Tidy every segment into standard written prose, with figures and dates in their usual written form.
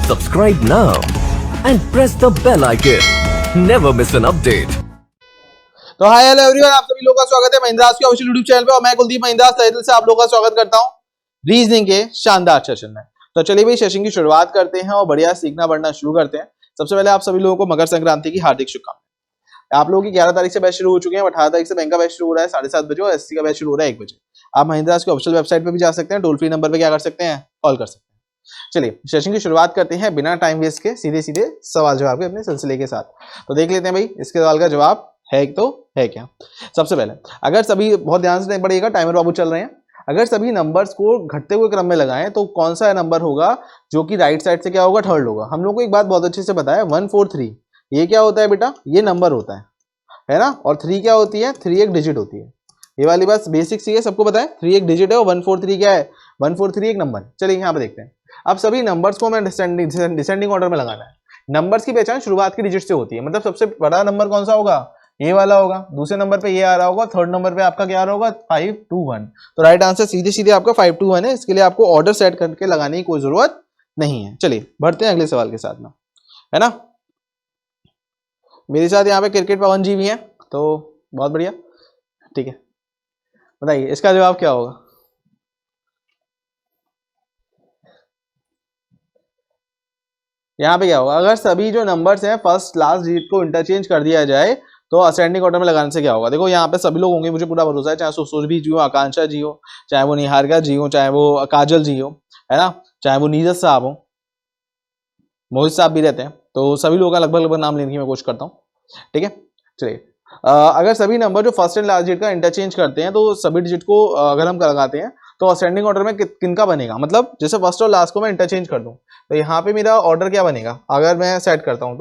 Subscribe now and press the bell icon. Never miss an update. तो hi hello everyone, आप सभी लोगों का स्वागत है महिंद्रा के ऑफिशियल यूट्यूब चैनल पे और मैं कुलदीप महिंद्रा तहे से आप लोगों का स्वागत करता हूं रीजनिंग के शानदार सेशन में। तो चलिए भाई सेशन की शुरुआत करते हैं और बढ़िया सीखना बढ़ना शुरू करते हैं। सबसे पहले आप सभी लोगों को मकर संक्रांति की हार्दिक शुभकामनाएं। आप लोगों की 11 तारीख से बैच शुरू हो चुके हैं, 18 तारीख से बैंक का बैच शुरू हो रहा है 7:30 बजे और एससी का बैच शुरू हो रहा है 1 बजे। आप महिंद्रा की ऑफिशियल वेबसाइट पे भी जा सकते हैं, टोल फ्री नंबर पे क्या कर सकते हैं, कॉल कर सकते हैं। चलिए सेशन की शुरुआत करते हैं बिना टाइम वेस्ट के, सीधे सीधे सवाल जवाब के अपने सिलसिले के साथ। तो देख लेते हैं भाई इसके सवाल का जवाब है तो है क्या। सबसे पहले अगर सभी, बहुत ध्यान से पढ़िएगा, टाइमर बाबू चल रहे हैं। अगर सभी नंबर्स को घटते हुए क्रम में लगाएं तो कौन सा नंबर होगा जो कि राइट साइड से क्या होगा, थर्ड होगा। हम लोग को एक बात बहुत अच्छे से पता है, 143 ये क्या होता है बेटा, ये नंबर होता है ना। और 3 क्या होती है, 3 एक डिजिट होती है। ये वाली बात बेसिक सी है, सबको पता है। 3 एक डिजिट है और 143 क्या है, 143 एक नंबर। चलिए यहाँ पे देखते हैं। अब सभी नंबर्स को हमें डिसेंडिंग ऑर्डर में लगाना है। नंबर्स की पहचान शुरुआत की डिजिट से होती है, मतलब सबसे बड़ा नंबर कौन सा होगा, ये वाला होगा। दूसरे नंबर पे ये आ रहा होगा, थर्ड नंबर पे आपका क्या आ रहा होगा, 521। तो राइट आंसर सीधे सीधे आपका 521 है। इसके लिए आपको ऑर्डर सेट करके लगाने की कोई जरूरत नहीं है। चलिए बढ़ते हैं अगले सवाल के साथ में, है ना। मेरे साथ यहाँ पे क्रिकेट पवन जी भी हैं, तो बहुत बढ़िया, ठीक है। बताइए इसका जवाब क्या होगा। यहाँ पे क्या होगा, अगर सभी जो नंबर्स हैं फर्स्ट लास्ट डिजिट को इंटरचेंज कर दिया जाए तो असेंडिंग ऑर्डर में लगाने से क्या होगा। देखो यहाँ पे सभी लोग होंगे, मुझे पूरा भरोसा है, चाहे सुरभि जी हो, आकांक्षा जी हो, चाहे वो निहारिका जी हो, चाहे वो काजल जी हो, है ना, चाहे वो नीरज साहब हो, मोहित साहब भी रहते हैं। तो सभी लोगों का लगभग नाम लेने की मैं कोशिश करता हूँ, ठीक है। चलिए अगर सभी नंबर जो फर्स्ट एंड लास्ट डिजिट का इंटरचेंज करते हैं तो सभी डिजिट को अगर हम लगाते हैं तो असेंडिंग ऑर्डर में किनका बनेगा, मतलब जैसे फर्स्ट और लास्ट को मैं इंटरचेंज कर दूं तो यहाँ पे मेरा ऑर्डर क्या बनेगा, अगर मैं सेट करता हूँ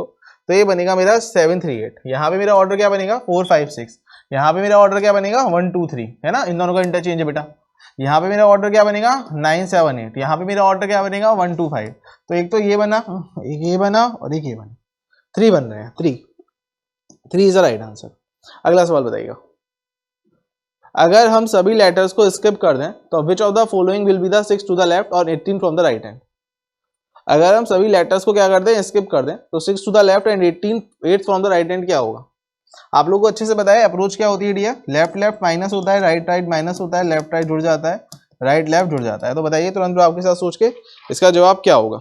तो ये बनेगा मेरा 738। यहाँ पे मेरा ऑर्डर क्या बनेगा 456। यहाँ पे मेरा ऑर्डर क्या बनेगा 123, है ना, इन दोनों का इंटरचेंज है बेटा। यहाँ पे मेरा ऑर्डर क्या बनेगा 978। यहाँ पे मेरा ऑर्डर क्या बनेगा 125। तो एक तो ये बना, एक ये बना और एक ये बना, 3 बन रहे हैं। 3 इज द राइट आंसर। अगला सवाल बताइएगा, अगर हम सभी लेटर्स को स्किप कर दें तो which of the following will be the 6 to the left और 18 फ्रॉम द राइट हैंड। अगर हम सभी लेटर्स को क्या कर दें, स्किप कर दें, तो 6 to the left and 8 from the right hand क्या होगा। आप लोगों को अच्छे से पता है अप्रोच क्या होती है डियर, लेफ्ट लेफ्ट माइनस होता है, राइट राइट माइनस होता है, लेफ्ट राइट जुड़ जाता है, राइट लेफ्ट जुड़ जाता है। तो बताइए तुरंत आपके साथ सोच के इसका जवाब क्या होगा।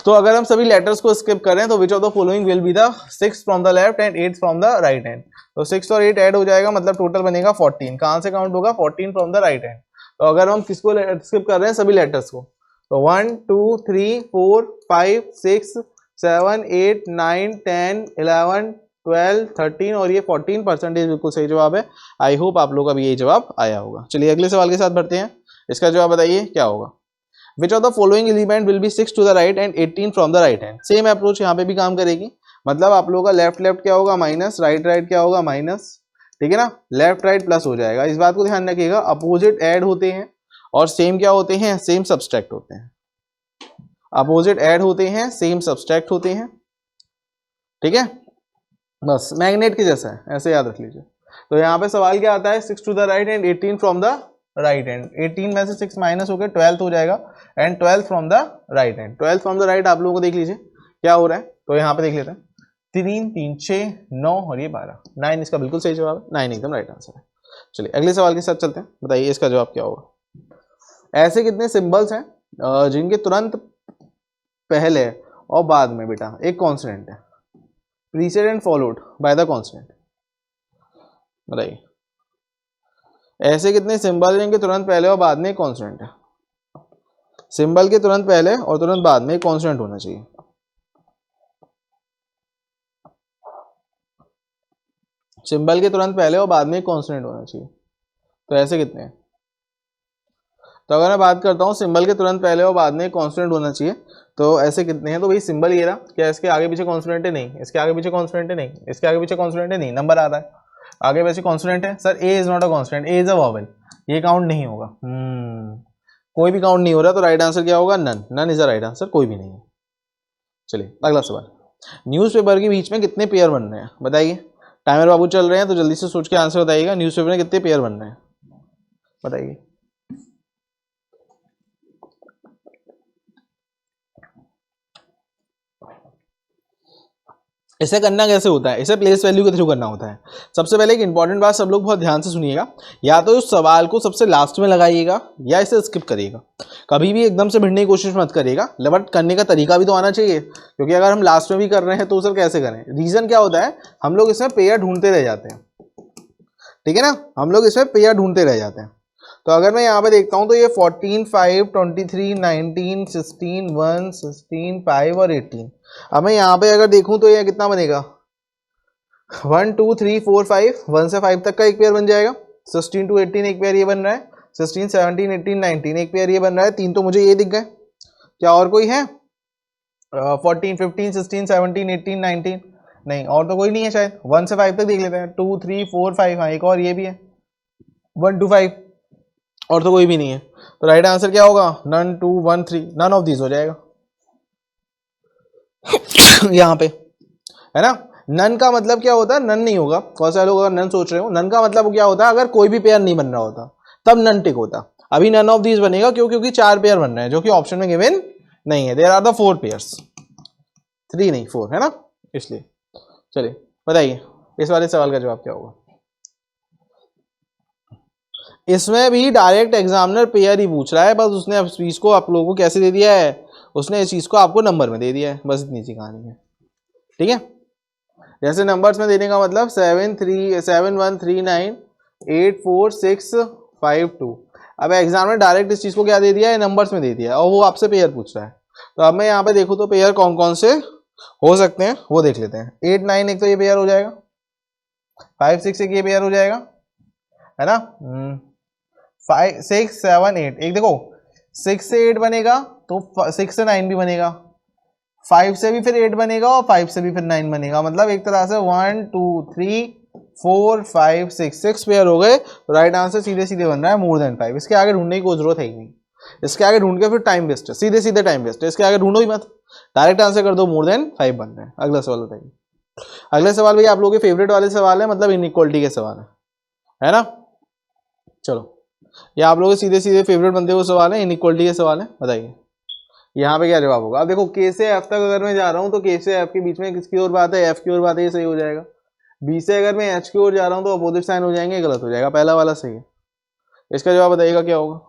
तो अगर हम सभी लेटर्स को स्किप करें तो which of the following will be the 6 from the left and 8 from the right hand. तो 6 और 8 ऐड हो जाएगा, मतलब टोटल बनेगा 14। कहां से काउंट होगा, 14 फ्रॉम द राइट हैंड। तो अगर हम किसको स्किप कर रहे हैं, सभी लेटर्स को, तो 1 2 3 4 5 6 7 8 9 10 11 12 13 और ये 14% बिल्कुल सही जवाब है। आई होप आप लोग का भी यही जवाब आया होगा। चलिए अगले सवाल के साथ बढ़ते हैं। इसका जवाब बताइए क्या होगा। Which of the following element will be 6 to the right and 18 from the right hand। Same approach यहाँ पे भी काम करेगी, मतलब आप लोगों का लेफ्ट लेफ्ट क्या होगा माइनस, राइट राइट क्या होगा माइनस, ठीक है ना, लेफ्ट राइट प्लस हो जाएगा। इस बात को ध्यान रखिएगा, अपोजिट ऐड होते हैं और सेम क्या होते हैं, सेम सब्सट्रैक्ट होते हैं। अपोजिट ऐड होते हैं, सेम सब्सट्रैक्ट होते हैं, ठीक है, बस मैग्नेट के जैसा है, ऐसे याद रख लीजिए। तो यहाँ पे सवाल क्या आता है, 6 to the right and 18 from the right hand. 18 में से 6 माइनस हो गए 12 हो जाएगा and 12 from the right hand. 12 from the right आप लोगों को देख लीजिए क्या हो रहा है। तो यहाँ पे देख लेते हैं, 3 3 6 9 और ये 12, 9 इसका बिल्कुल सही जवाब है, 9 एकदम राइट आंसर है। चलिए अगले सवाल के साथ चलते हैं, बताइए इसका जवाब क्या होगा। ऐसे कितने सिंबल्स हैं जिनके तुरंत पहले और बाद में बेटा एक कॉन्सोनेंट है, precedent followed by the consonant. बताइए ऐसे कितने सिंबल हैं इनके तुरंत पहले और बाद में एक कॉन्सोनेंट है। सिंबल के तुरंत पहले और तुरंत बाद में एक कॉन्सोनेंट होना चाहिए। सिंबल के तुरंत पहले और बाद में एक कॉन्सोनेंट होना चाहिए। तो ऐसे कितने हैं, तो अगर मैं बात करता हूँ सिंबल के तुरंत पहले और बाद में एक कॉन्सोनेंट होना चाहिए, तो ऐसे कितने हैं। तो भाई सिंबल ये रहा, क्या इसके आगे पीछे कॉन्सोनेंट है, नहीं, इसके आगे पीछे कॉन्सोनेंट है, नहीं, इसके आगे पीछे कॉन्सोनेंट है, नहीं, नंबर आ रहा है, आगे वैसे कॉन्सोनेंट है। Sir A is not a consonant, A is a vowel, ये काउंट नहीं होगा। कोई भी काउंट नहीं हो रहा, तो राइट आंसर क्या होगा, none. None is the right answer, कोई भी नहीं है। चलिए अगला सवाल, न्यूज़पेपर के बीच में कितने पेयर बन रहे हैं, बताइए। टाइमर बाबू चल रहे हैं तो जल्दी से सोच के आंसर बताइएगा, न्यूज़पेपर में कितने पेयर बन रहे हैं, बताइए। इसे करना कैसे होता है, इसे प्लेस वैल्यू के थ्रू करना होता है। सबसे पहले एक इंपॉर्टेंट बात सब लोग बहुत ध्यान से सुनिएगा, या तो उस सवाल को सबसे लास्ट में लगाइएगा या इसे स्किप करिएगा। कभी भी एकदम से भिड़ने की कोशिश मत करिएगा, बट करने का तरीका भी तो आना चाहिए, क्योंकि अगर हम लास्ट में भी कर रहे हैं तो उसे कैसे करें। रीजन क्या होता है, हम लोग इसमें पेयर ढूंढते रह जाते हैं, ठीक है ना, हम लोग इसमें पेयर ढूंढते रह जाते हैं। तो अगर मैं यहाँ पे देखता हूँ तो ये 14, 5, 23, 19, 16, 1, 16, 5 और 18। अब मैं यहाँ पे अगर देखूँ तो ये कितना बनेगा, 1, 2, 3, 4, 5, 1 से 5 तक का एक पेयर बन जाएगा। 16 to 18 एक पेयर ये बन रहा है, 16, 17, 18, 19 एक पेयर ये बन रहा है। 3 तो मुझे ये दिख गए, क्या और कोई है? 14, 15, 16, 17, 18, 19 नहीं, और तो कोई नहीं है शायद। 1 से 5 तक देख लेते हैं, 2, 3, 4, 5, हाँ एक और ये भी है, 1 to 5, और तो कोई भी नहीं है। तो राइट आंसर क्या होगा, नन, 2, 1, 3, नन ऑफ दीज हो जाएगा यहाँ पे, है ना। नन का मतलब क्या होता है, नन नहीं होगा। कौन सा लोग अगर नन सोच रहे हो, नन का मतलब क्या होता है, अगर कोई भी पेयर नहीं बन रहा होता तब नन टिक होता। अभी नन ऑफ दीज बनेगा, क्यों? क्योंकि 4 पेयर बन रहे हैं जो कि ऑप्शन में गिवन नहीं है। देयर आर द 4 पेयर्स, 3 नहीं 4, है ना, इसलिए। चलिए बताइए इस वाले सवाल का जवाब क्या होगा। इसमें भी डायरेक्ट एग्जामिनर पेयर ही पूछ रहा है, बस उसने इस चीज को आप लोगों को कैसे दे दिया है, उसने इस चीज को आपको नंबर में दे दिया है, बस इतनी सी कहानी है, ठीक है। जैसे नंबर्स में देने का मतलब 7, 3, 7, 1, 3, 9, 8, 4, 6, 5, 2। अब एग्जामिनर डायरेक्ट इस चीज को क्या दे दिया है, नंबर्स में दे दिया है, और वो आपसे पेयर पूछ रहा है। तो अब मैं यहाँ पे देखूँ तो पेयर कौन कौन से हो सकते हैं वो देख लेते हैं। 8, 9 एक तो ये पेयर हो जाएगा, 5, 6 एक ये पेयर हो जाएगा, है ना। 5, 6, 7, 8 एक देखो, 6 से 8 बनेगा तो 6 से 9 भी बनेगा, 5 से भी फिर 8 बनेगा और 5 से भी फिर 9 बनेगा। मतलब एक तरह से 1, 2, 3, 4, 5, 6 पेयर हो गए। तो राइट आंसर सीधे सीधे बन रहा है मोर देन 5। इसके आगे ढूंढने की कोई जरूरत है ही नहीं, इसके आगे ढूंढ के फिर टाइम वेस्ट है, सीधे सीधे टाइम वेस्ट है, इसके आगे ढूंढो ही मत, डायरेक्ट आंसर कर दो, मोर देन 5 बन रहे हैं। अगला सवाल बताइए। अगले सवाल भैया आप लोगों के फेवरेट वाले सवाल है, मतलब इनइक्वालिटी के सवाल है ना। चलो ये आप लोगों के सीधे सीधे फेवरेट बनते हुए सवाल है, इनइक्वालिटी के सवाल है। बताइए यहाँ पे क्या जवाब होगा। अब देखो के से एफ तक अगर मैं जा रहा हूँ तो के से एफ के बीच में किसकी ओर बात है, एफ की ओर बात है, ये सही हो जाएगा। बी से अगर मैं एच की ओर जा रहा हूँ तो अपोजिट साइन हो जाएंगे, गलत हो जाएगा, पहला वाला सही है। इसका जवाब बताइएगा क्या होगा।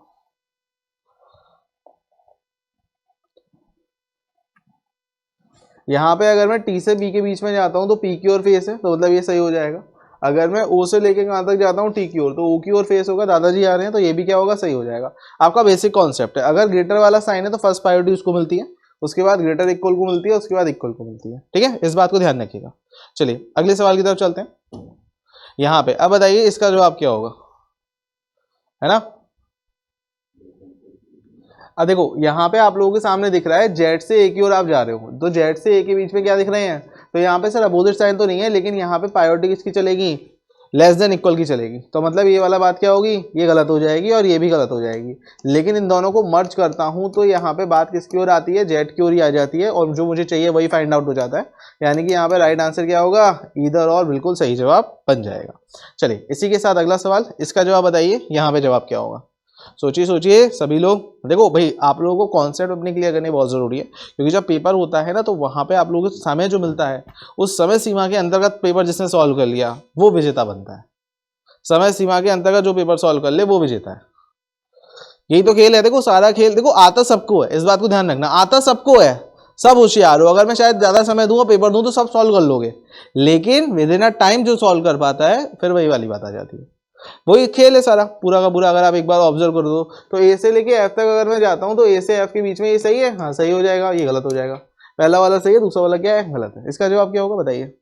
यहाँ पे अगर मैं टी से बी के बीच में जाता हूँ तो पी की ओर फेस है, तो मतलब ये सही हो जाएगा। अगर मैं ओ से लेके कहाँ तक जाता हूँ, टी की ओर, तो ओ की ओर फेस होगा, दादाजी आ रहे हैं, तो ये भी क्या होगा, सही हो जाएगा। आपका बेसिक कॉन्सेप्ट है, अगर ग्रेटर वाला साइन है तो फर्स्ट प्रायोरिटी उसको मिलती है, उसके बाद ग्रेटर इक्वल को मिलती है, उसके बाद इक्वल को मिलती है, ठीक है, इस बात को ध्यान रखिएगा। चलिए अगले सवाल की तरफ चलते हैं। यहाँ पे अब बताइए इसका जवाब क्या होगा, है ना। अब देखो यहाँ पे आप लोगों के सामने दिख रहा है जेड से ए की ओर आप जा रहे हो, तो जेड से ए के बीच में क्या दिख रहे हैं, तो यहाँ पे सर अपोजिट साइन तो नहीं है, लेकिन यहाँ पे प्रायोरिटी किसकी चलेगी, लेस देन इक्वल की चलेगी। तो मतलब ये वाला बात क्या होगी, ये गलत हो जाएगी और ये भी गलत हो जाएगी। लेकिन इन दोनों को मर्ज करता हूँ तो यहाँ पे बात किसकी ओर आती है, जेड की ओर ही आ जाती है, और जो मुझे चाहिए वही फाइंड आउट हो जाता है। यानी कि यहाँ पे राइट आंसर क्या होगा, ईदर और, बिल्कुल सही जवाब बन जाएगा। चलिए इसी के साथ अगला सवाल, इसका जवाब बताइए यहाँ पे जवाब क्या होगा। सोचिए सोचिए सभी लोग। देखो भाई आप लोगों को कॉन्सेप्ट अपने क्लियर करने बहुत जरूरी है, क्योंकि जब पेपर होता है ना तो वहां पे आप लोगों को समय जो मिलता है, उस समय सीमा के अंतर्गत पेपर जिसने सॉल्व कर लिया वो विजेता बनता है। समय सीमा के अंतर्गत जो पेपर सॉल्व कर ले वो विजेता है। यही तो खेल है। देखो सारा खेल देखो आता सबको है, इस बात को ध्यान रखना, आता सबको है, सब होशियार हो। अगर मैं शायद ज्यादा समय दूंगा, पेपर दूं, तो सब सॉल्व कर लोगे, लेकिन विद इन अ टाइम जो सॉल्व कर पाता है, फिर वही वाली बात आ जाती है। वही खेल है सारा पूरा का पूरा। अगर आप एक बार ऑब्जर्व कर दो तो ए से लेके एफ तक अगर मैं जाता हूं तो ए से एफ के बीच में ये सही है, हाँ सही हो जाएगा, ये गलत हो जाएगा। पहला वाला सही है, दूसरा वाला क्या है, गलत है। इसका जवाब क्या होगा बताइए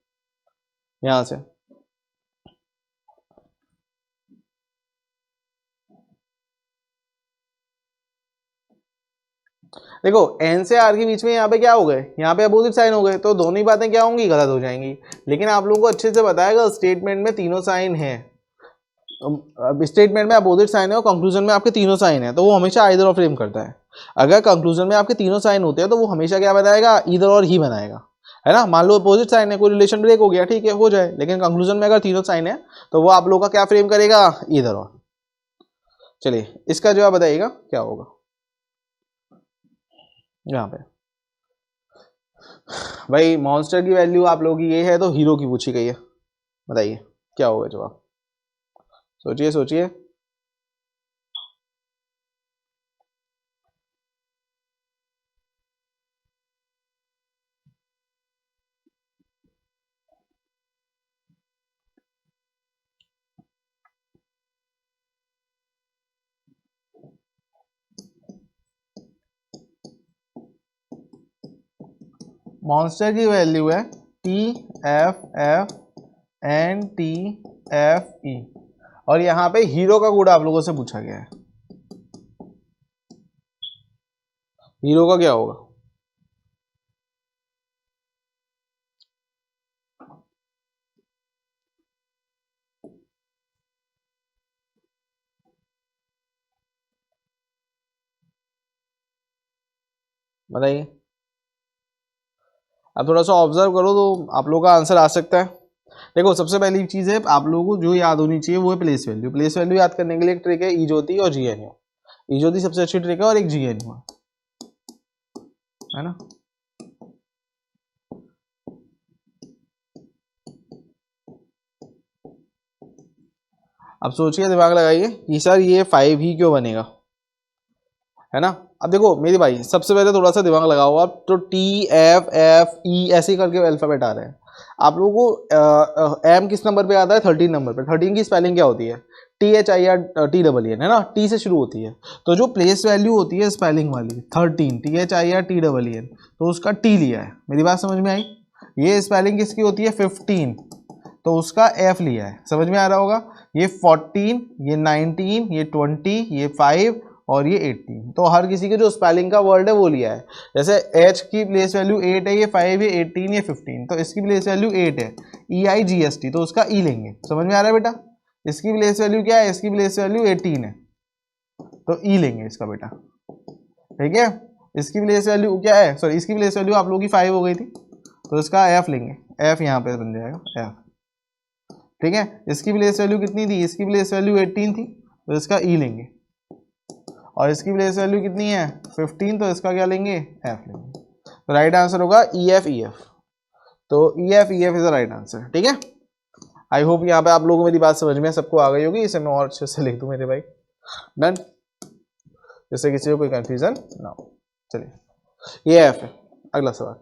यहां से। देखो एन से आर के बीच में यहाँ पे क्या हो गए, यहाँ पे अपोजिट साइन हो गए, तो दोनों ही बातें क्या होंगी, गलत हो जाएंगी। लेकिन आप लोगों को अच्छे से बताएगा स्टेटमेंट में तीनों साइन है, स्टेटमेंट में अपोजिट साइन है और कंक्लूजन में आपके तीनों साइन है, तो वो हमेशा आइदर और फ्रेम करता है। अगर कंक्लूजन में आपके तीनों साइन होते हैं तो वो हमेशा क्या बताएगा, ईदर और ही बनाएगा, है ना। मान लो अपोजिट साइन है, कोई रिलेशन ब्रेक हो गया, ठीक है हो जाए, लेकिन कंक्लूजन में अगर तीनों साइन है तो वो आप लोगों का क्या फ्रेम करेगा, ईदर और। चलिए इसका जवाब बताइएगा क्या होगा यहाँ पे। भाई मॉन्स्टर की वैल्यू आप लोगों की ये है तो हीरो की पूछी गई है, बताइए क्या होगा जवाब, सोचिए सोचिए। मॉन्स्टर की वैल्यू है TFFNTFE, और यहाँ पे हीरो का कोड आप लोगों से पूछा गया है, हीरो का क्या होगा? बताइए। अब थोड़ा सा ऑब्जर्व करो तो आप लोगों का आंसर आ सकता है। देखो सबसे पहली चीज है आप लोगों को जो याद होनी चाहिए वो है प्लेस वैल्यू। प्लेस वैल्यू याद करने के लिए एक ट्रिक है ई ज्योति और जीएनयू। ई ज्योति सबसे अच्छी ट्रिक है और एक जीएनयू है ना। अब सोचिए दिमाग लगाइए कि सर ये 5 ही क्यों बनेगा, है ना। अब देखो मेरे भाई सबसे पहले थोड़ा सा दिमाग लगाओ आप, तो TFFE ऐसे करके अल्फाबेट आ रहे हैं। आप लोगों को एम किस नंबर पे आता है? 13 नंबर पे। 13 की स्पेलिंग क्या होती है? THIRTEEN, है ना, टी से शुरू होती है। तो जो प्लेस वैल्यू होती है स्पेलिंग वाली 13 THIRTEEN, तो उसका टी लिया है। मेरी बात समझ में आई? ये स्पेलिंग किसकी होती है? 15, तो उसका एफ लिया है। समझ में आ रहा होगा? ये 14, ये 19, ये 20, ये 5 और ये 18, तो हर किसी के जो स्पेलिंग का वर्ड है वो लिया है। जैसे एच की प्लेस वैल्यू 8 है, ये 5, ये 18, ये 15, तो इसकी प्लेस वैल्यू 8 है, EIGST, तो उसका ई लेंगे। समझ में आ रहा है बेटा? इसकी प्लेस वैल्यू क्या है? इसकी प्लेस वैल्यू 18 है, तो ई लेंगे इसका बेटा, ठीक है। इसकी प्लेस वैल्यू क्या है? सॉरी, इसकी प्लेस वैल्यू आप लोगों की 5 हो गई थी, तो इसका एफ लेंगे। एफ यहाँ पे बन जाएगा एफ, ठीक है। इसकी प्लेस वैल्यू कितनी थी? इसकी प्लेस वैल्यू 18 थी, तो इसका ई लेंगे। और इसकी प्लेस वैल्यू कितनी है? 15, तो इसका क्या लेंगे? एफ लेंगे। तो राइट आंसर होगा EFEF। तो EFEF is the right answer, ठीक है। आई होप यहाँ पे आप लोगों को मेरी बात समझ में सबको आ गई होगी। इसे मैं और अच्छे से लिख दूं मेरे भाई, डन, जिससे किसी को कोई कंफ्यूजन ना हो। चलिए ये एफ है। अगला सवाल।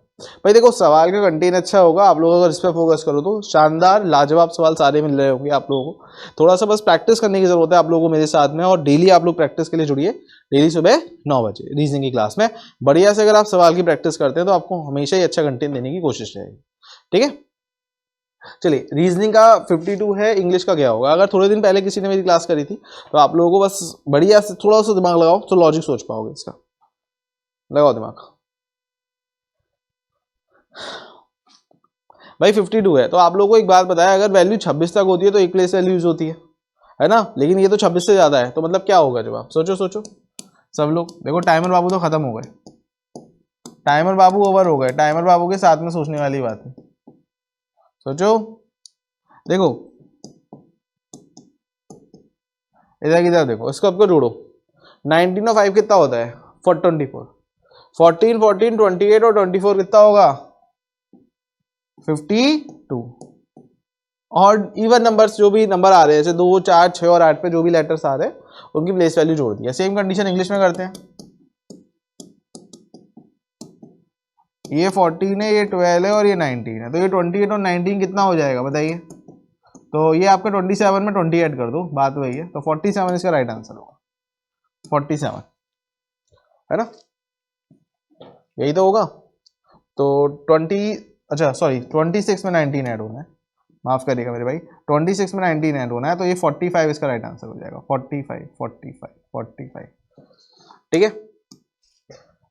भाई देखो सवाल का कंटेंट अच्छा होगा, आप लोग अगर इस पर फोकस करो तो शानदार लाजवाब सवाल सारे मिल रहे होंगे आप लोगों को। थोड़ा सा बस प्रैक्टिस करने की जरूरत है आप लोगों को मेरे साथ में, और डेली आप लोग प्रैक्टिस के लिए जुड़िए। डेली सुबह 9 बजे रीजनिंग की क्लास में बढ़िया से अगर आप सवाल की प्रैक्टिस करते हैं तो आपको हमेशा ही अच्छा कंटेंट देने की कोशिश रहेगी, ठीक है। चलिए रीजनिंग का 52 है, इंग्लिश का क्या होगा? अगर थोड़े दिन पहले किसी ने मेरी क्लास करी थी तो आप लोगों को बस बढ़िया से थोड़ा सा दिमाग लगाओ तो लॉजिक सोच पाओगे इसका। लगाओ दिमाग भाई। 52 है तो आप लोगों को एक बात बताया, अगर वैल्यू 26 तक होती है तो एक प्लेस वैल्यू यूज होती है ना। लेकिन ये तो 26 से ज्यादा है, तो मतलब क्या होगा जवाब? सोचो सोचो सब लोग। देखो टाइमर बाबू तो खत्म हो गए, टाइमर बाबू ओवर हो गए, टाइमर बाबू के साथ में सोचने वाली बात है। सोचो, देखो इधर किधर देखो, इसको आपको जोड़ो। 19 और 5 कितना होता है? 24। 14 14 28 और 24 कितना होगा? 52। और इवन नंबर्स जो भी नंबर आ रहे हैं जैसे 2 4 6 और 8 पे जो भी लेटर्स आ रहे हैं उनकी प्लेस वैल्यू जोड़ दिया। सेम कंडीशन इंग्लिश में करते हैं। ये 14 है, ये 12 है और ये 19 है, तो ये 28 और 19 कितना हो जाएगा बताइए? तो ये आपका 27 में 20 ऐड कर दो, बात वही है। तो 47 इसका राइट आंसर होगा, 47, है ना, यही तो होगा। तो 20, अच्छा सॉरी 26 में 19 ऐड होना है, माफ करिएगा मेरे भाई, 26 में 19 ऐड होना है, तो ये 45 इसका राइट आंसर हो जाएगा। 45 45 45, ठीक है।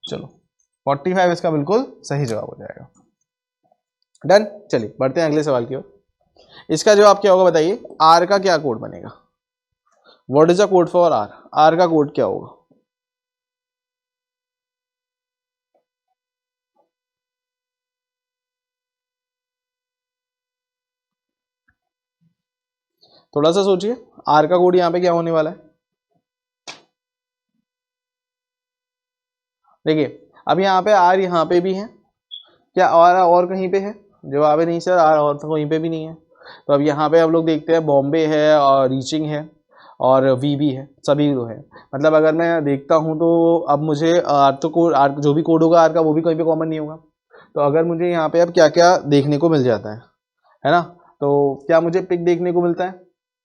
चलो 45 इसका बिल्कुल सही जवाब हो जाएगा, डन। चलिए बढ़ते हैं अगले सवाल की ओर। इसका जवाब क्या होगा बताइए? आर का क्या कोड बनेगा? What is the code for R? R का कोड क्या होगा? थोड़ा सा सोचिए, आर का कोड यहाँ पे क्या होने वाला है? देखिए अब यहाँ पे आर यहाँ पे भी है, क्या और कहीं पे है? जवाब है नहीं सर, और तो कहीं पे भी नहीं है। तो अब यहाँ पे हम लोग देखते हैं बॉम्बे है और रीचिंग है और वी भी है, सभी तो है। मतलब अगर मैं देखता हूँ तो अब मुझे आर तो कोड, आर जो भी कोड होगा आर का वो भी कहीं पे कॉमन नहीं होगा। तो अगर मुझे यहाँ पे अब क्या क्या देखने को मिल जाता है ना, तो क्या मुझे पिक देखने को मिलता है?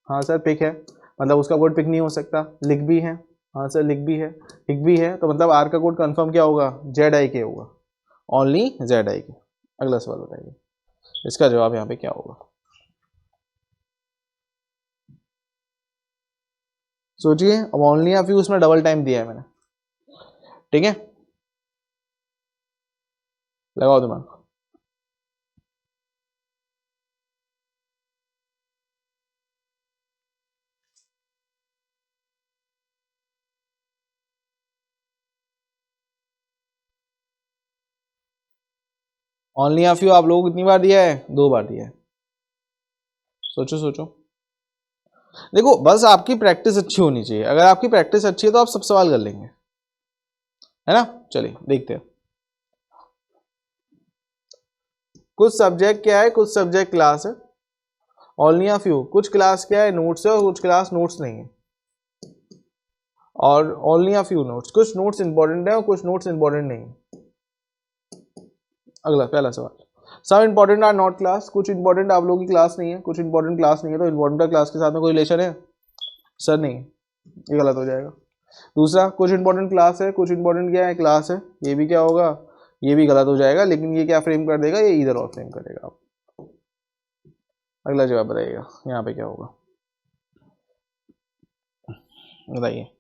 हाँ सर पिक है, मतलब उसका कोड पिक नहीं हो सकता। लिख भी है, हाँ सर लिख भी है, हिक भी है, तो मतलब आर का कोड कंफर्म क्या होगा? जेड आई के होगा, ओनली जेड आई के। अगला सवाल बताइए, इसका जवाब यहाँ पे क्या होगा? सोचिए, अब ओनली ऑफ यू उसमें डबल टाइम दिया है मैंने, ठीक है, लगाओ दिमाग। ओनली ऑफ यू आप लोगों को कितनी बार दिया है? 2 बार दिया है। सोचो सोचो, देखो बस आपकी प्रैक्टिस अच्छी होनी चाहिए। अगर आपकी प्रैक्टिस अच्छी है तो आप सब सवाल कर लेंगे, है ना। चलिए देखते हैं। कुछ सब्जेक्ट क्या है? कुछ सब्जेक्ट क्लास है। ओनली ऑफ यू, कुछ क्लास क्या है? नोट्स है, और कुछ क्लास नोट्स नहीं है। और ओनली ऑफ यू नोट्स, कुछ नोट्स इंपॉर्टेंट है और कुछ नोट्स इंपॉर्टेंट नहीं है। अगला पहला सवाल, some important or not class, कुछ इंपॉर्टेंट आप लोगों की क्लास नहीं है, कुछ इंपॉर्टेंट क्लास नहीं है, तो इंपॉर्टेंट क्लास के साथ में कोई रिलेशन है? सर नहीं, ये गलत हो जाएगा। दूसरा, कुछ इंपॉर्टेंट क्लास है, कुछ इंपॉर्टेंट क्या है? क्लास है, ये भी क्या होगा? ये भी गलत हो जाएगा, लेकिन ये क्या फ्रेम कर देगा? ये इधर और फ्रेम करेगा। आप अगला जवाब बताइएगा, यहाँ पे क्या होगा बताइए।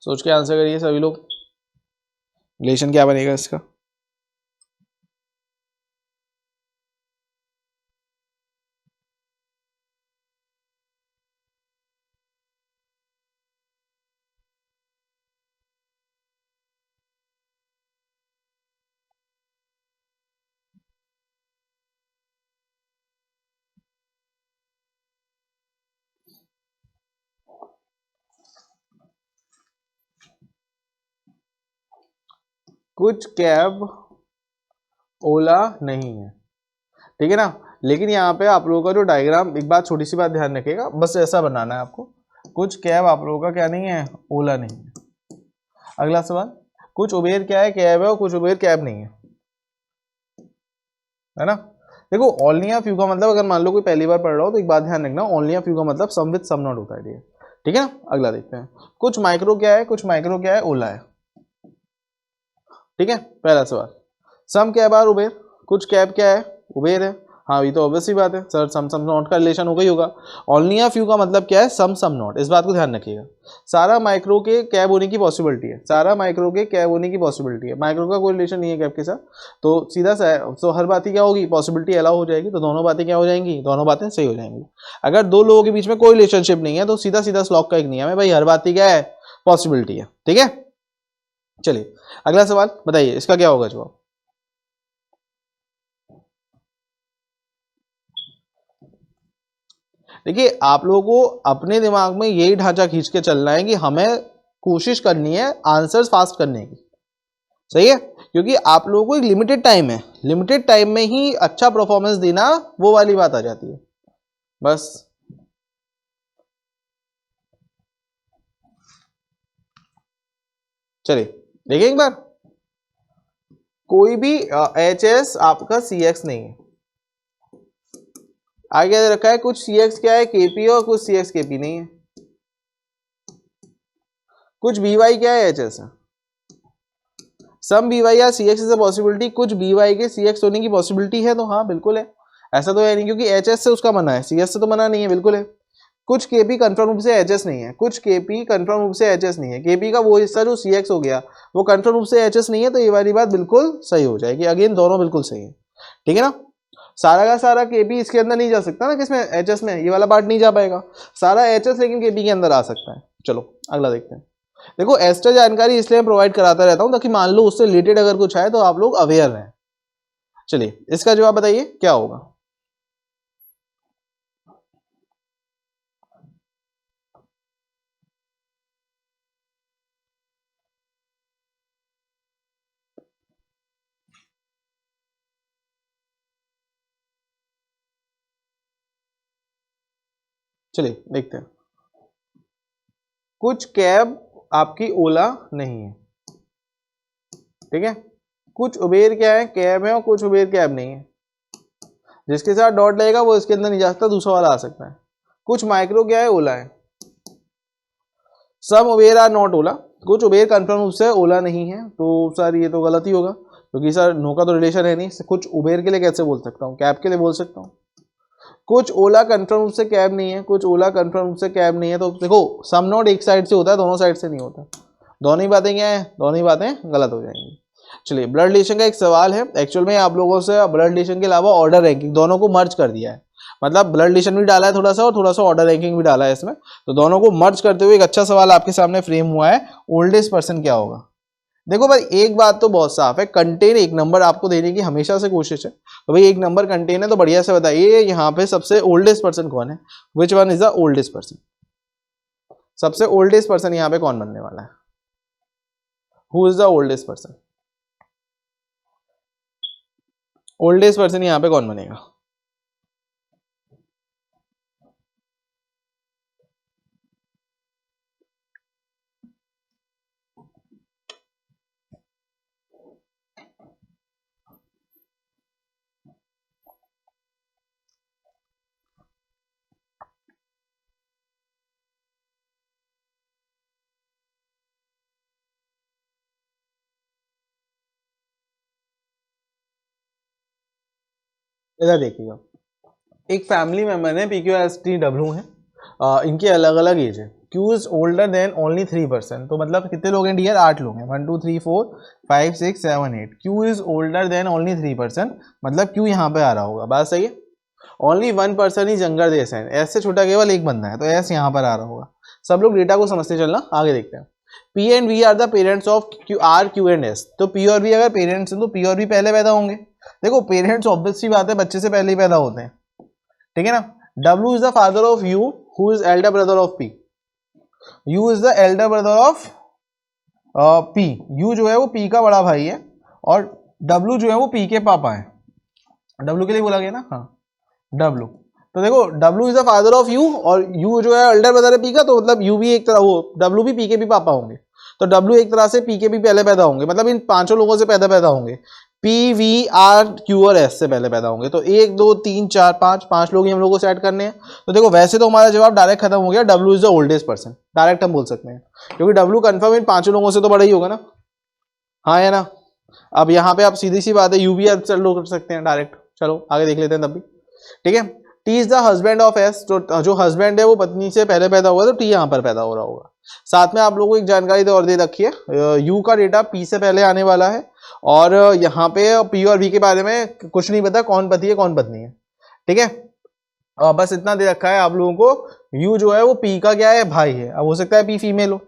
सोच के आंसर करिए सभी लोग, रिलेशन क्या बनेगा इसका? कुछ कैब ओला नहीं है, ठीक है ना। लेकिन यहाँ पे आप लोगों का जो डायग्राम, एक बात छोटी सी बात ध्यान रखिएगा, बस ऐसा बनाना है आपको। कुछ कैब आप लोगों का क्या नहीं है? ओला नहीं है। अगला सवाल, कुछ उबेर क्या है? कैब है, और कुछ उबेर कैब नहीं है ना। देखो ओनली ऑफ यू का मतलब, अगर मान लो कोई पहली बार पढ़ रहा हो तो एक बात ध्यान रखना, ओनली ऑफ यू का मतलब सम विद सम नॉट होता है, ठीक है ना। अगला देखते हैं, कुछ माइक्रो क्या है? कुछ माइक्रो क्या है? ओला है, ठीक है। पहला सवाल, सम कैब आर उबेर, कुछ कैब क्या है? उबेर है। हाँ ये तो ऑब्वियस ही बात है सर, सम सम नॉट का रिलेशन होगा ही होगा। ओनली ऑफ यू का मतलब क्या है? सम सम नॉट, इस बात को ध्यान रखिएगा। सारा माइक्रो के कैब होने की पॉसिबिलिटी है, सारा माइक्रो के कैब होने की पॉसिबिलिटी है, माइक्रो का कोई रिलेशन नहीं है कैब के साथ, तो सीधा सा है। तो हर बात ही क्या होगी? पॉसिबिलिटी अलाउ हो जाएगी, तो दोनों बातें क्या हो जाएंगी? दोनों बातें सही हो जाएंगी। अगर दो लोगों के बीच में कोई रिलेशनशिप नहीं है तो सीधा सीधा स्लॉक का एक नियम है भाई, हर बात ही क्या है? पॉसिबिलिटी है, ठीक है। चलिए अगला सवाल बताइए, इसका क्या होगा जवाब? देखिए आप लोगों को अपने दिमाग में यही ढांचा खींच के चलना है कि हमें कोशिश करनी है आंसर्स फास्ट करने की, सही है। क्योंकि आप लोगों को एक लिमिटेड टाइम है, लिमिटेड टाइम में ही अच्छा परफॉर्मेंस देना, वो वाली बात आ जाती है बस। चलिए देखिए एक बार, कोई भी एच एस आपका सी एक्स नहीं है, आगे रखा है कुछ सी एक्स क्या है? केपी, और कुछ सी एक्स केपी नहीं है। कुछ बी वाई क्या है? एच एस है। सम बी वाई या सी एक्स इज अ पॉसिबिलिटी, कुछ बी वाई के सी एक्स होने की पॉसिबिलिटी है, तो हाँ बिल्कुल है। ऐसा तो है नहीं, क्योंकि एच एस से उसका मना है, सी एस से तो मना नहीं है, बिल्कुल है। कुछ केपी कंफर्म रूप से एच एस नहीं है, कुछ केपी कंफर्म रूप से एच एस नहीं है, केपी का वो हिस्सा जो सी एक्स हो गया वो कंफर्म रूप से एच एस नहीं है, तो ये वाली बात बिल्कुल सही हो जाएगी। अगेन दोनों बिल्कुल सही है, ठीक है ना। सारा का सारा केपी इसके अंदर नहीं जा सकता ना, किसमें? एच एस में, ये वाला पार्ट नहीं जा पाएगा सारा एच एस, लेकिन केपी के अंदर आ सकता है। चलो अगला देखते हैं। देखो एक्स्ट्रा जानकारी इसलिए मैं प्रोवाइड कराता रहता हूं ताकि मान लो उससे रिलेटेड अगर कुछ है तो आप लोग अवेयर रहें। चलिए इसका जवाब बताइए क्या होगा। चलिए देखते हैं। कुछ कैब आपकी ओला नहीं है, ठीक है। कुछ उबेर क्या है, कैब है, और कुछ उबेर कैब नहीं है। जिसके साथ डॉट लगेगा वो इसके अंदर नहीं जा सकता, दूसरा वाला आ सकता है। कुछ माइक्रो क्या है, ओला है। सम उबेर आर नॉट ओला। कुछ उबेर कंफर्म रूप से ओला नहीं है, तो सर ये तो गलत ही होगा, क्योंकि सर नो का तो रिलेशन है नहीं। कुछ उबेर के लिए कैसे बोल सकता हूँ, कैब के लिए बोल सकता हूँ। कुछ ओला कंफर्म रूप से कैब नहीं है, कुछ ओला कंफर्म रूप से कैब नहीं है। तो देखो सम नॉट एक साइड से होता है, दोनों साइड से नहीं होता। दोनों ही बातें क्या है, दोनों ही बातें गलत हो जाएंगी। चलिए ब्लड रिलेशन का एक सवाल है। एक्चुअल में आप लोगों से ब्लड रिलेशन के अलावा ऑर्डर रैंकिंग दोनों को मर्ज कर दिया है। मतलब ब्लड रिलेशन भी डाला है थोड़ा सा, और थोड़ा सा ऑर्डर रैंकिंग भी डाला है इसमें। तो दोनों को मर्ज करते हुए एक अच्छा सवाल आपके सामने फ्रेम हुआ है। ओल्डेस्ट पर्सन क्या होगा। देखो भाई एक बात तो बहुत साफ है, कंटेन एक नंबर आपको देने की हमेशा से कोशिश है। तो भाई एक नंबर कंटेन है, तो बढ़िया से बताइए यहाँ पे सबसे ओल्डेस्ट पर्सन कौन है। Which one is the oldest person. सबसे ओल्डेस्ट पर्सन यहाँ पे कौन बनने वाला है। Who is the oldest person. Oldest person यहाँ पे कौन बनेगा। इधर देखिएगा, एक फैमिली मेंबर है, PQSTW है, इनकी अलग अलग एज है। Q is older than only 3%। तो मतलब कितने लोग हैं डियर, 8 लोग हैं। 1 2 3 4 5 6 7 8। Q is older than only 3%, मतलब Q यहाँ पे आ रहा होगा। बात सही है। ओनली 1% ही यंगर देन S है। S से छोटा केवल एक बंदा है, तो S यहाँ पर आ रहा होगा। सब लोग डेटा को समझते चलना, आगे देखते हैं। P and V are the parents of Q and S। तो P और V अगर पेरेंट्स हैं तो P और V पहले पैदा होंगे। देखो पेरेंट्स ऑब्वियस सी बात है, बच्चे से पहले ही पैदा होते हैं, ठीक है ना। W is the father of U, who is Elder brother of P। U is the Elder brother of P। U जो है वो P का बड़ा भाई है, और W जो है वो P के पापा है। W के लिए बोला गया ना, हाँ W। तो देखो W is the father of U, और U जो है एल्डर ब्रदर है P का, तो मतलब U भी एक तरह, वो W भी P के भी पापा होंगे। तो W एक तरह से P के भी पहले पैदा होंगे, मतलब इन पांचों लोगों से पैदा होंगे। P V R Q और S से पहले पैदा होंगे। तो 1 2 3 4 5 लोग ही हम लोग को सेट करने हैं। तो देखो वैसे तो हमारा जवाब डायरेक्ट खत्म हो गया, W is the oldest person, direct हम बोल सकते हैं, क्योंकि W कंफर्म इन पांचों लोगों से तो बड़ा ही होगा ना, हाँ है ना। अब यहाँ पे आप सीधी सी बात है, U भी आप चलो कर सकते हैं डायरेक्ट। चलो आगे देख लेते हैं तब भी, ठीक है। T is the husband of S, तो जो हस्बैंड है वो पत्नी से पहले पैदा हुआ, तो टी यहाँ पर पैदा हो रहा होगा। साथ में आप लोगों को एक जानकारी और दे रखी है, यू का डेटा पी से पहले आने वाला है, और यहाँ पे पी और वी के बारे में कुछ नहीं पता, कौन पति है कौन पत्नी है, ठीक है। बस इतना दे रखा है आप लोगों को, यू जो है वो पी का क्या है, भाई है। अब हो सकता है पी फीमेल हो,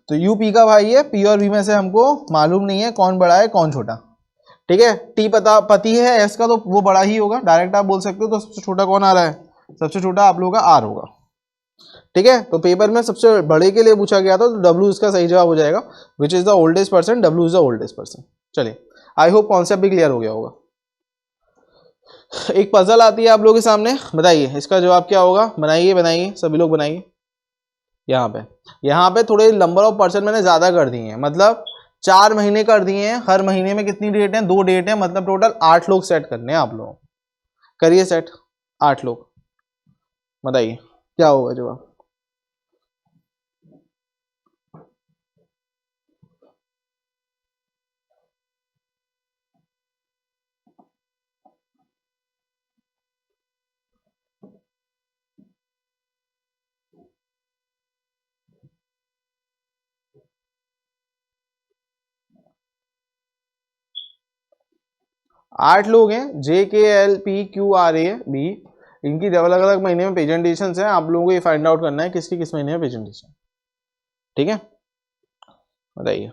तो यू पी का भाई है, पी और वी में से हमको मालूम नहीं है कौन बड़ा है कौन छोटा, ठीक है। टी पति है एस का, तो वो बड़ा ही होगा, डायरेक्ट आप बोल सकते हो। तो सबसे छोटा कौन आ रहा है, सबसे छोटा आप लोगों का आर होगा, ठीक है। तो पेपर में सबसे बड़े के लिए पूछा गया था, तो डब्ल्यू इसका सही जवाब हो जाएगा। Which is the oldest person, W is the oldest person. चलिए आई होप कॉन्सेप्ट भी क्लियर हो गया होगा। एक पजल आती है आप लोगों के सामने, बताइए इसका जवाब क्या होगा। बनाइए बनाइए सभी लोग बनाइए। यहाँ पे थोड़े नंबर ऑफ पर्सन मैंने ज्यादा कर दिए हैं, मतलब 4 महीने कर दिए हैं। हर महीने में कितनी डेट है, 2 डेट है, मतलब टोटल 8 लोग सेट करने हैं आप लोगों को। करिए सेट 8 लोग, बताइए क्या होगा जवाब। आठ लोग हैं, JKLPQRA B। इनकी अलग अलग महीने में प्रेजेंटेशन है, आप लोगों को ये फाइंड आउट करना है किसकी किस महीने में प्रेजेंटेशन, ठीक है। बताइए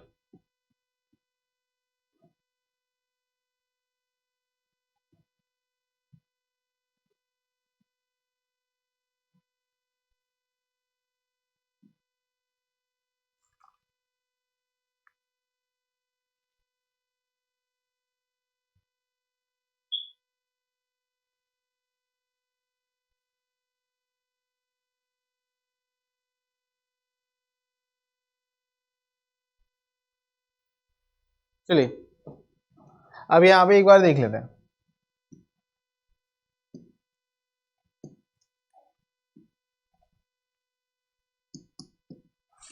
चलिए अब यहाँ पे एक बार देख लेते हैं।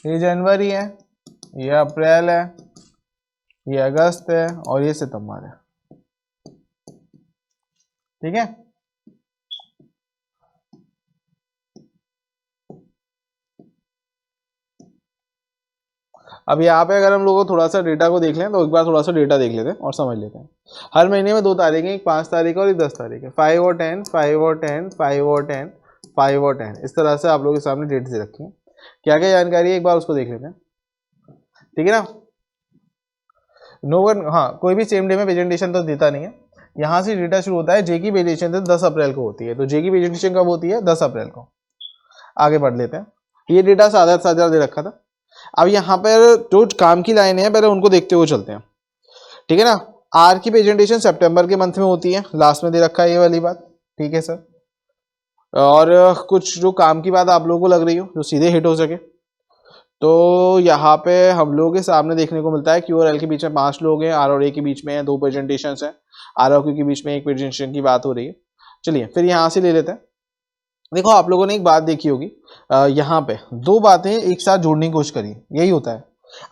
ये जनवरी है, ये अप्रैल है, ये अगस्त है और ये सितंबर है। ठीक है, अब यहाँ पे अगर हम लोगों को थोड़ा सा डेटा को देख लें तो एक बार थोड़ा सा डेटा देख लेते हैं और समझ लेते हैं। हर महीने में 2 तारीखें, एक 5 तारीख और एक 10 तारीख है। 5 और 10, 5 और 10, 5 और 10, 5 और 10, इस तरह से आप लोगों के सामने डेट दे रखी है। क्या क्या जानकारी है एक बार उसको देख लेते हैं। ठीक है ना, नो वन, हाँ कोई भी सेम डे में प्रेजेंटेशन तो देता नहीं है। यहाँ से डेटा शुरू होता है। जे की प्रेजेंटेशन 10 अप्रैल को होती है, तो जे की प्रेजेंटेशन कब होती है? 10 अप्रैल को। आगे बढ़ लेते हैं। ये डेटा सादा सादा दे रखा था। अब यहाँ पर जो काम की लाइन है पहले उनको देखते हुए चलते हैं। ठीक है ना, आर की प्रेजेंटेशन सितंबर के मंथ में होती है, लास्ट में दे रखा है ये वाली बात। ठीक है सर, और कुछ जो काम की बात आप लोगों को लग रही हो जो सीधे हिट हो सके, तो यहाँ पे हम लोगों के सामने देखने को मिलता है क्यू और एल के बीच में 5 लोग हैं, आर और ए के बीच में 2 प्रेजेंटेशंस हैं, आर और क्यू के बीच में 1 प्रेजेंटेशन की बात हो रही है। चलिए फिर यहाँ से ले लेते हैं। देखो आप लोगों ने एक बात देखी होगी, यहाँ पे 2 बातें एक साथ जोड़ने की कोशिश करी, यही होता है।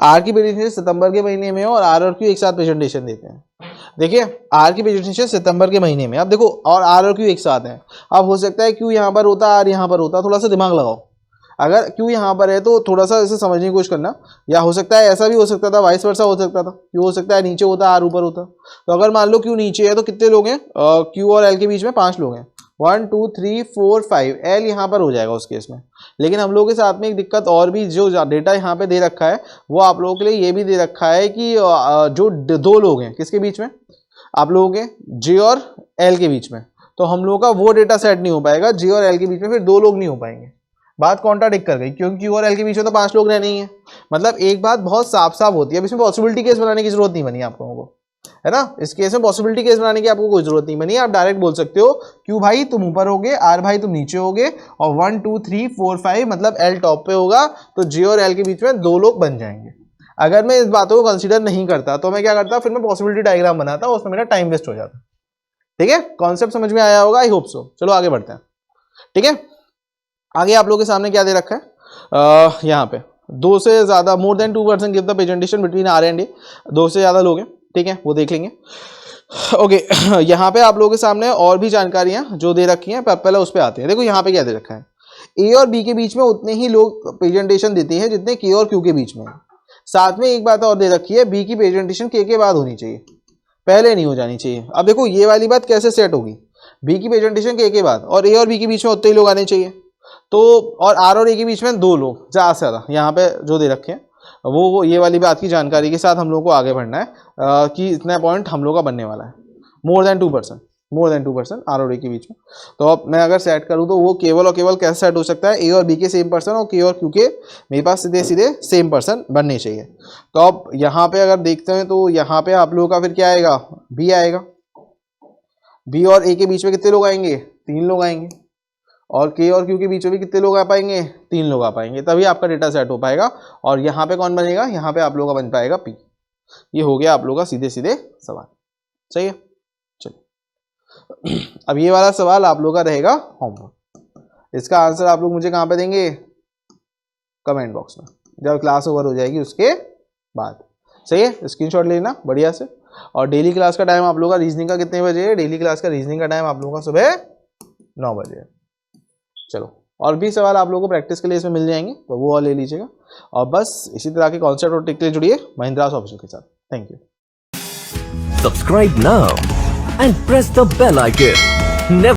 आर की प्रेजेंटेशन सितंबर के महीने में और आर और क्यू एक साथ प्रेजेंटेशन देते हैं। देखिए आर की प्रेजेंटेशन सितंबर के महीने में, अब देखो और आर और क्यू एक साथ हैं। अब हो सकता है क्यू यहाँ पर होता, आर यहाँ पर होता, थोड़ा सा दिमाग लगाओ। अगर क्यू यहाँ पर है तो थोड़ा सा इसे समझने की कोशिश करना, या हो सकता है ऐसा भी हो सकता था, वाइस वर्सा हो सकता था, क्यू हो सकता है नीचे होता, आर ऊपर होता। तो अगर मान लो क्यू नीचे है तो कितने लोग हैं? क्यू और एल के बीच में 5 लोग हैं। 1 2 3 4 5, एल यहाँ पर हो जाएगा उस केस में। लेकिन हम लोगों के साथ में एक दिक्कत और भी, जो डेटा यहाँ पे दे रखा है वो आप लोगों के लिए ये भी दे रखा है कि जो 2 लोग हैं किसके बीच में? आप लोगों के जे और एल के बीच में। तो हम लोगों का वो डेटा सेट नहीं हो पाएगा, जे और एल के बीच में फिर 2 लोग नहीं हो पाएंगे। बात कॉन्ट्राडिक्ट कर गई, क्योंकि क्यू और एल के बीच में तो 5 लोग रहने ही है। मतलब एक बात बहुत साफ साफ होती है। अब इसमें पॉसिबिलिटी केस बनाने की जरूरत नहीं बनी आप लोगों को, है ना। इस केस में पॉसिबिलिटी केस बनाने की आपको कोई जरूरत नहीं बनी। आप डायरेक्ट बोल सकते हो क्यू भाई तुम ऊपर होगे, आर भाई तुम नीचे होगे, और 1 2 3 4 5 मतलब एल टॉप पे होगा, तो जे और एल के बीच में 2 लोग बन जाएंगे। अगर मैं इस बातों को कंसीडर नहीं करता तो मैं क्या करता, फिर मैं पॉसिबिलिटी डायग्राम बनाता, उसमें मेरा टाइम वेस्ट हो जाता। ठीक है, कॉन्सेप्ट समझ में आया होगा, आई होप सो। चलो आगे बढ़ते हैं। ठीक है, आगे आप लोगों के सामने क्या दे रखा है? यहाँ पे 2 से ज्यादा, more than 2% give the presentation between R and A. 2 से ज्यादा लोग हैं, ठीक है, वो देख लेंगे। ओके यहाँ पे आप लोगों के सामने और भी जानकारियां जो दे रखी हैं, पहले उस पर आते हैं। देखो यहाँ पे क्या दे रखा है, ए और बी के बीच में उतने ही लोग प्रेजेंटेशन देते हैं जितने के और क्यू के बीच में। साथ में एक बात और दे रखी है, बी की प्रेजेंटेशन के बाद होनी चाहिए, पहले नहीं हो जानी चाहिए। अब देखो ये वाली बात कैसे सेट होगी, बी की प्रेजेंटेशन के बाद और ए और बी के बीच में उतने ही लोग आने चाहिए, तो और आर और ए के बीच में 2 लोग ज़्यादा से ज़्यादा यहाँ पे जो दे रखे हैं, वो ये वाली बात की जानकारी के साथ हम लोग को आगे बढ़ना है कि इतना पॉइंट हम लोग का बनने वाला है। मोर देन 2% आर और ए के बीच में। तो अब मैं अगर सेट करूँ तो वो केवल और केवल कैसे सेट हो सकता है, ए और बी के सेम पर्सन और के और क्यू के मेरे पास सीधे सीधे सेम पर्सन बनने चाहिए। तो अब यहाँ पे अगर देखते हैं तो यहाँ पे आप लोगों का फिर क्या आएगा, बी आएगा। बी और ए के बीच में कितने लोग आएंगे? 3 लोग आएंगे। और के और क्यू के बीच में भी कितने लोग आ पाएंगे? 3 लोग आ पाएंगे, तभी आपका डेटा सेट हो पाएगा। और यहाँ पे कौन बनेगा? यहाँ पे आप लोगों का बन पाएगा पी। ये हो गया आप लोगों का सीधे सीधे सवाल। सही है, चलिए अब ये वाला सवाल आप लोगों का रहेगा होमवर्क। इसका आंसर आप लोग मुझे कहाँ पे देंगे? कमेंट बॉक्स में, जब क्लास ओवर हो जाएगी उसके बाद। सही है, स्क्रीनशॉट लेना बढ़िया से। और डेली क्लास का टाइम आप लोगों का रीजनिंग का कितने बजे है? डेली क्लास का रीजनिंग का टाइम आप लोगों का सुबह 9 बजे है। चलो, और भी सवाल आप लोगों को प्रैक्टिस के लिए इसमें मिल जाएंगे, तो वो और ले लीजिएगा। और बस इसी तरह के कॉन्सेप्ट और ट्रिक के लिए जुड़िए महिंद्रा ऑफिशियल के साथ। Thank you. Subscribe now and press the bell icon. Never